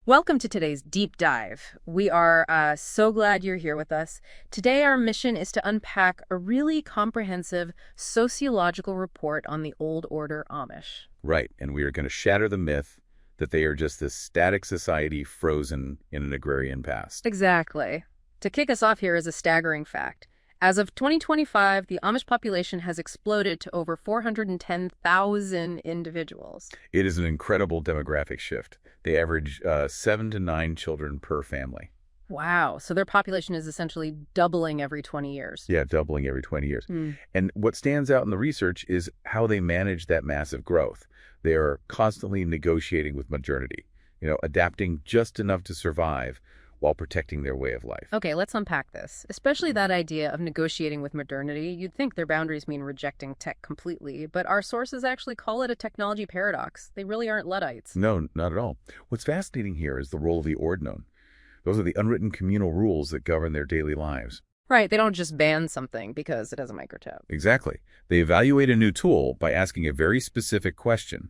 Welcome to today's deep dive. We are so glad you're here with us. Today, our mission is to unpack a really comprehensive sociological report on the old order Amish. Right, and we are going to shatter the myth that they are just this static society frozen in an agrarian past. Exactly. To kick us off here is a staggering fact. As of 2025, the Amish population has exploded to over 410,000 individuals. It is an incredible demographic shift. They average 7 to 9 children per family. Wow. So their population is essentially doubling every 20 years. Yeah, doubling every 20 years. And what stands out in the research is how they manage that massive growth. They are constantly negotiating with modernity, adapting just enough to survive while protecting their way of life. Okay, let's unpack this, especially that idea of negotiating with modernity. You'd think their boundaries mean rejecting tech completely, but our sources actually call it a technology paradox. They really aren't Luddites. No, not at all. What's fascinating here is the role of the ordnon. Those are the unwritten communal rules that govern their daily lives. Right, they don't just ban something because it has a microchip. Exactly. They evaluate a new tool by asking a very specific question.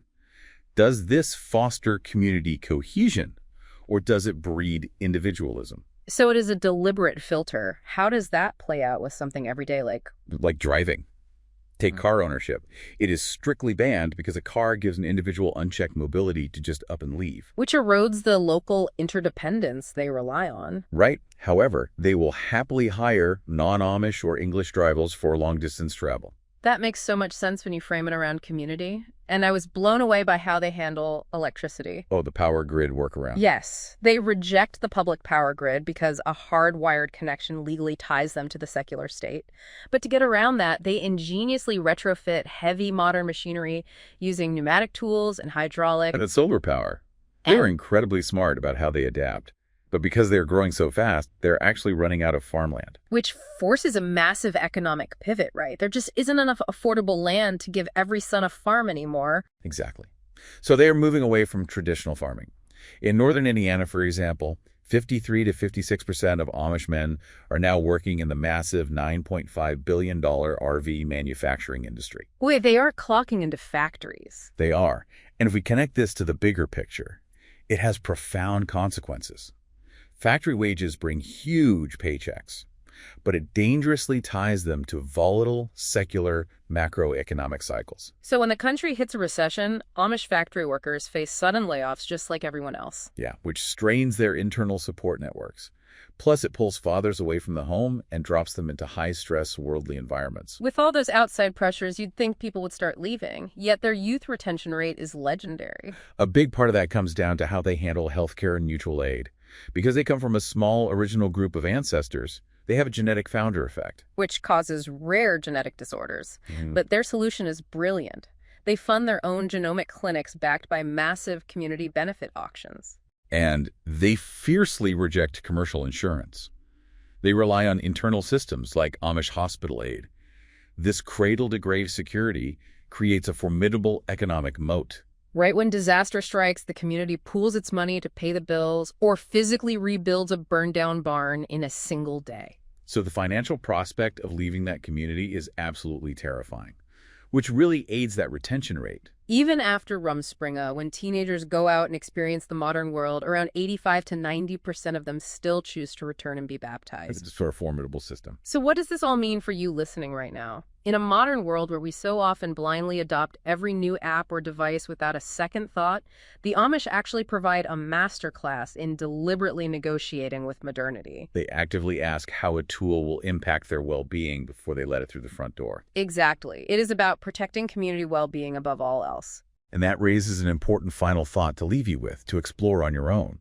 Does this foster community cohesion? Or does it breed individualism? So it is a deliberate filter. How does that play out with something everyday like driving? Take car ownership. It is strictly banned because a car gives an individual unchecked mobility to just up and leave. which erodes the local interdependence they rely on. Right? However, they will happily hire non-Amish or English drivers for long-distance travel. That makes so much sense when you frame it around community. And I was blown away by how they handle electricity. Oh, the power grid workaround. Yes, they reject the public power grid because a hardwired connection legally ties them to the secular state. But to get around that, they ingeniously retrofit heavy modern machinery using pneumatic tools and hydraulic. And it's solar power. They're incredibly smart about how they adapt. But because they're growing so fast, they're actually running out of farmland. Which forces a massive economic pivot, right? There just isn't enough affordable land to give every son a farm anymore. Exactly. So they are moving away from traditional farming. In northern Indiana, for example, 53 to 56% of Amish men are now working in the massive $9.5 billion RV manufacturing industry. Wait, they are clocking into factories. They are. And if we connect this to the bigger picture, it has profound consequences. Factory wages bring huge paychecks, but it dangerously ties them to volatile, secular, macroeconomic cycles. So when the country hits a recession, Amish factory workers face sudden layoffs just like everyone else. Yeah, which strains their internal support networks. Plus, it pulls fathers away from the home and drops them into high-stress, worldly environments. With all those outside pressures, you'd think people would start leaving, yet their youth retention rate is legendary. A big part of that comes down to how they handle healthcare and mutual aid. Because they come from a small original group of ancestors, they have a genetic founder effect. Which causes rare genetic disorders. But their solution is brilliant. They fund their own genomic clinics backed by massive community benefit auctions. And they fiercely reject commercial insurance. They rely on internal systems like Amish hospital aid. This cradle-to-grave security creates a formidable economic moat. Right when disaster strikes, the community pools its money to pay the bills or physically rebuilds a burned-down barn in a single day. So the financial prospect of leaving that community is absolutely terrifying, which really aids that retention rate. Even after Rumspringa, when teenagers go out and experience the modern world, around 85 to 90% of them still choose to return and be baptized. It's a formidable system. So what does this all mean for you listening right now? In a modern world where we so often blindly adopt every new app or device without a second thought, the Amish actually provide a masterclass in deliberately negotiating with modernity. They actively ask how a tool will impact their well-being before they let it through the front door. Exactly. It is about protecting community well-being above all else. And that raises an important final thought to leave you with, to explore on your own.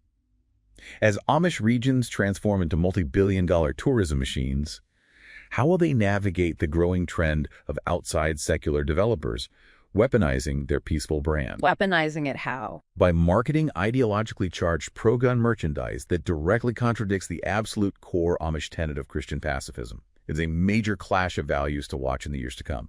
As Amish regions transform into multi-billion-dollar tourism machines, how will they navigate the growing trend of outside secular developers weaponizing their peaceful brand? Weaponizing it how? By marketing ideologically charged pro-gun merchandise that directly contradicts the absolute core Amish tenet of Christian pacifism. It's a major clash of values to watch in the years to come.